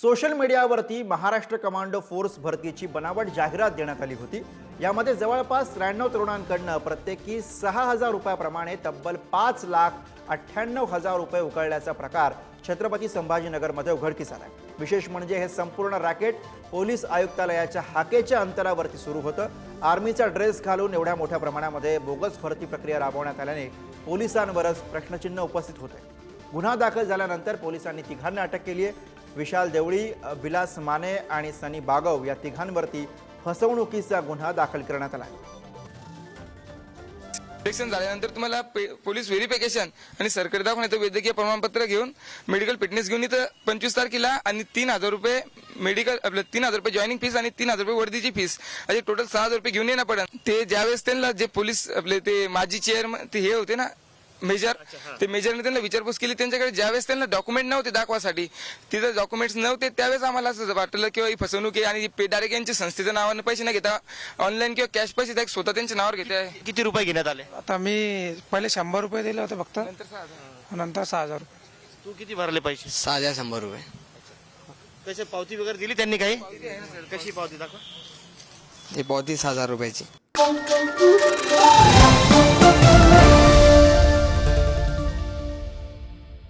Social मीडियावरती Maharashtra commando force भरतीची बनावट जाहिरात देण्यात आली होती। यामध्ये जवळपास 93 तरुणांकडून प्रत्येकी 6,000 रुपयाप्रमाणे तब्बल 5,98,000 रुपये उकळल्याचा प्रकार छत्रपती संभाजीनगरमध्ये उघडकीस आला। विशेष म्हणजे हे संपूर्ण रॅकेट पोलीस आयुक्तालयाच्या हाकेच्या अंतरावरती सुरू होतं। आर्मीचा ड्रेस घालून एवढ्या मोठ्या प्रमाणामध्ये बोगस भरती प्रक्रिया राबवण्यात आल्याने पोलिसांवरच प्रश्नचिन्ह उपस्थित होते। गुन्हा दाखल झाल्यानंतर पोलिसांनी तिघांना अटक केली आहे। विशाल देवळी, विलास माने आणि सनी बागव या तिघांवरती फसवणुकीचा गुन्हा दाखल करण्यात आला आहे। सिलेक्शन झाल्यानंतर तुम्हाला पोलीस व्हेरिफिकेशन आणि सरकारी दवाखान्यात वैद्यकीय प्रमाणपत्र घेऊन मेडिकल फिटनेस घेऊन इथं 25 तारखेला आणि 3,000 रुपये मेडिकल आपलं 3,000 रुपये जॉईनिंग फीस आणि 3,000 रुपये वर्दीची फीस असे टोटल 6,000 रुपये घेऊन येणं पडेल। ते ज्यावेळेस त्यांना जे पोलीस आपले ते माजी चेअरमन ते हे होते ना मेजर, ते मेजरने त्यांना विचारपूस केली। त्यांच्याकडे ज्यावेळेस त्यांना डॉक्युमेंट नव्हते दाखवासाठी, तिथे डॉक्युमेंट्स नव्हते, त्यावेळेस आम्हाला असं वाटलं किंवा ही फसवणूक आहे आणि डायरेक्ट यांच्या संस्थेच्या नावाने पैसे न घेता ऑनलाईन किंवा कॅश पैसे डायरेक्ट स्वतः त्यांच्या नावावर घेते आहे। किती रुपये घेण्यात आले? आता मी पहिले 100 रुपये दिले होते फक्त, नंतर 6,000 नंतर 6,000 रुपये। तू किती भरले पैसे? 6,100 रुपये। कसे पावती वगैरे दिली त्यांनी काही? कशी पावती दाखवा? ही पावती 6,000 रुपयाची।